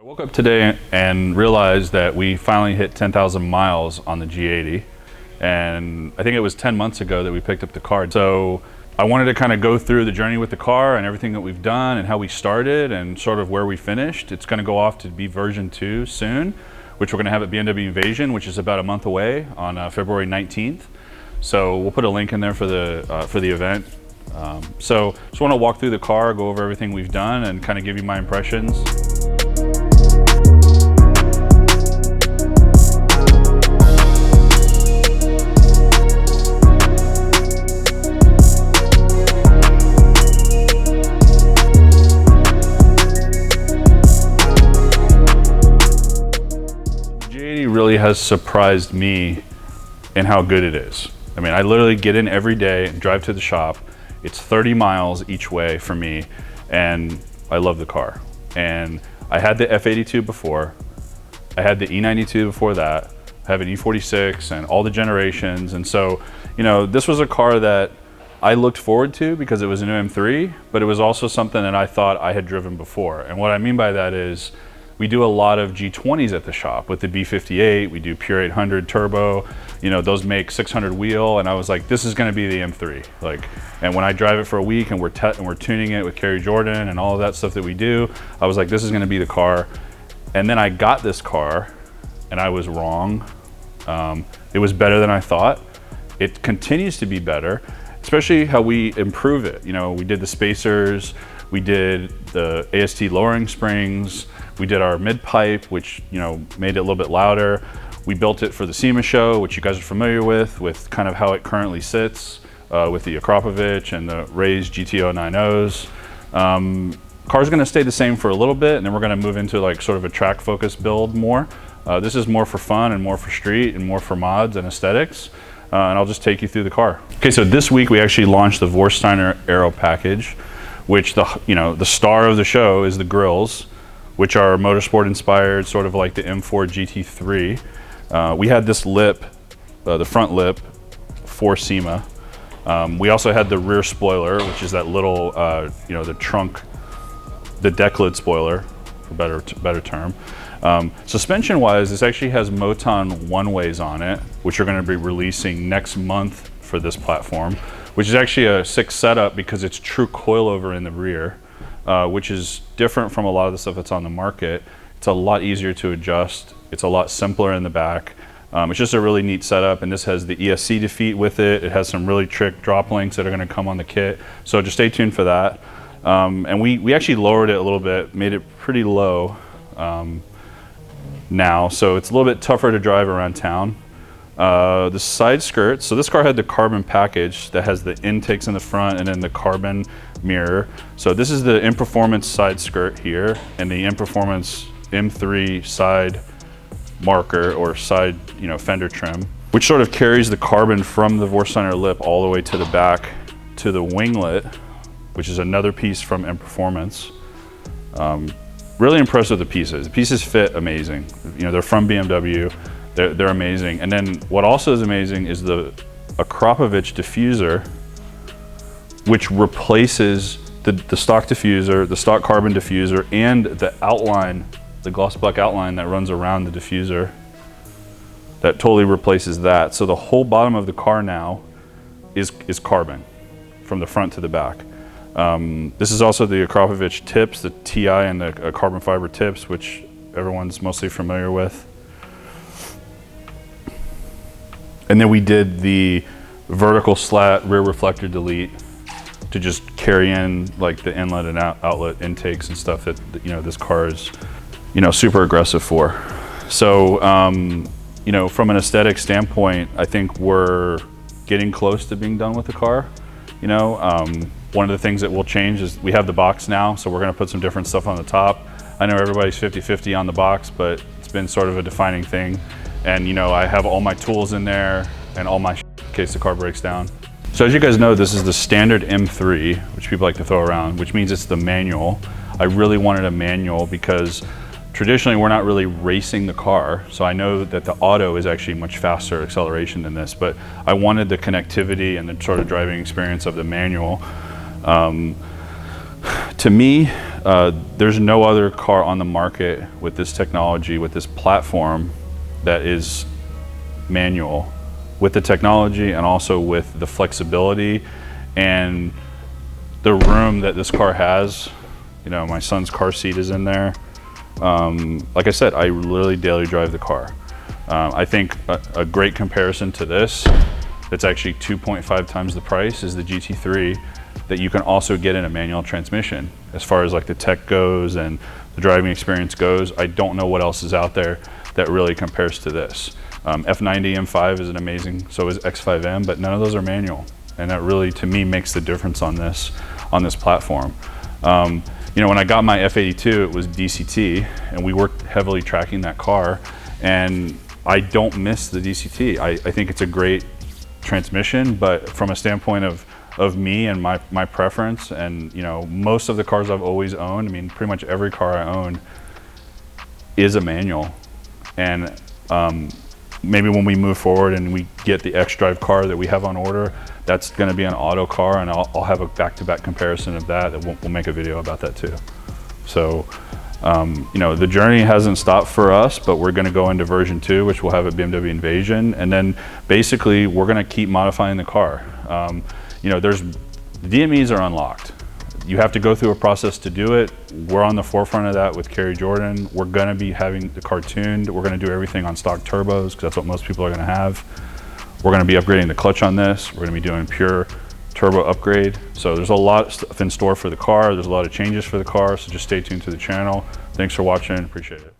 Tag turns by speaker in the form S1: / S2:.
S1: woke up today and realized that we finally hit 10,000 miles on the G80, and I think it was 10 months ago that we picked up the car. So I wanted to kind of go through the journey with the car and everything that we've done and how we started and sort of where we finished. It's going to go off to be version 2 soon, which we're going to have at BMW Invasion, which is about a month away on February 19th. So we'll put a link in there for the event. So just want to walk through the car, go over everything we've done, and kind of give you my impressions. Really has surprised me in how good it is. I mean, I literally get in every day and drive to the shop. It's 30 miles each way for me, and I love the car. And I had the F82 before, I had the E92 before that, I have an E46 and all the generations. And so, you know, this was a car that I looked forward to because it was a new M3, but it was also something that I thought I had driven before. And what I mean by that is, we do a lot of G20s at the shop with the B58. We do Pure 800 turbo. You know, those make 600 wheel, and I was like, this is going to be the M3. Like, and when I drive it for a week and we're tuning it with Kerry Jordan and all of that stuff that we do, I was like, this is going to be the car. And then I got this car, and I was wrong. It was better than I thought. It continues to be better, especially how we improve it. You know, we did the spacers, we did the AST lowering springs. We did our mid pipe, which, you know, made it a little bit louder. We built it for the SEMA show, which you guys are familiar with kind of how it currently sits with the Akrapovic and the Rays GT090s. Car's gonna stay the same for a little bit, and then we're gonna move into like sort of a track focused build more. This is more for fun and more for street and more for mods and aesthetics. And I'll just take you through the car. Okay, so this week we actually launched the Vorsteiner Aero Package, which the star of the show is the grills, which are motorsport inspired, sort of like the M4 GT3. We had this lip, the front lip, for SEMA. We also had the rear spoiler, which is that little, the trunk, the deck lid spoiler, for better term. Suspension wise, this actually has Moton One-Ways on it, which are gonna be releasing next month for this platform, which is actually a sick setup because it's true coilover in the rear. Which is different from a lot of the stuff that's on the market. It's a lot easier to adjust. It's a lot simpler in the back. It's just a really neat setup, and this has the ESC defeat with it. It has some really trick drop links that are gonna come on the kit. So just stay tuned for that. And we actually lowered it a little bit, made it pretty low now. So it's a little bit tougher to drive around town. The side skirts, so this car had the carbon package that has the intakes in the front and then the carbon mirror. So this is the In-Performance side skirt here and the In-Performance M3 side marker or side fender trim, which sort of carries the carbon from the Vorsteiner lip all the way to the back to the winglet, which is another piece from In-Performance. Really impressed with the pieces. The pieces fit amazing. You know, they're from BMW. They're amazing. And then what also is amazing is the Akrapovic Diffuser, which replaces the stock diffuser, the stock carbon diffuser, and the outline, the gloss black outline that runs around the diffuser. That totally replaces that. So the whole bottom of the car now is carbon from the front to the back. This is also the Akrapovic tips, the TI and the carbon fiber tips, which everyone's mostly familiar with. And then we did the vertical slat rear reflector delete to just carry in like the inlet and outlet intakes and stuff that this car is super aggressive for. So from an aesthetic standpoint, I think we're getting close to being done with the car. One of the things that will change is we have the box now, so we're going to put some different stuff on the top. I know everybody's 50-50 on the box, but it's been sort of a defining thing. And I have all my tools in there and all my in case the car breaks down. So as you guys know, this is the standard M3, which people like to throw around, which means it's the manual. I really wanted a manual because traditionally we're not really racing the car. So I know that the auto is actually much faster acceleration than this, but I wanted the connectivity and the sort of driving experience of the manual. To me, There's no other car on the market with this technology, with this platform that is manual, with the technology and also with the flexibility and the room that this car has. You know, my son's car seat is in there. Like I said, I literally daily drive the car. I think a great comparison to this, that's actually 2.5 times the price, is the GT3 that you can also get in a manual transmission. As far as like the tech goes and the driving experience goes, I don't know what else is out there that really compares to this. F90 M5 is an amazing, so is X5M, but none of those are manual. And that really, to me, makes the difference on this platform. You know, when I got my F82, it was DCT, and we worked heavily tracking that car, and I don't miss the DCT. I think it's a great transmission, but from a standpoint of me and my preference, and you know, most of the cars I've always owned, I mean, pretty much every car I own is a manual. And maybe when we move forward and we get the X-Drive car that we have on order, that's going to be an auto car, and I'll have a back-to-back comparison of that. We'll make a video about that too. So, you know, the journey hasn't stopped for us, but we're going to go into version 2, which will have a BMW Invasion, and then basically we're going to keep modifying the car. You know, the DMEs are unlocked. You have to go through a process to do it. We're on the forefront of that with Kerry Jordan. We're going to be having the car tuned. We're going to do everything on stock turbos, because that's what most people are going to have. We're going to be upgrading the clutch on this. We're going to be doing pure turbo upgrade. So there's a lot of stuff in store for the car. There's a lot of changes for the car, so just stay tuned to the channel. Thanks for watching. Appreciate it.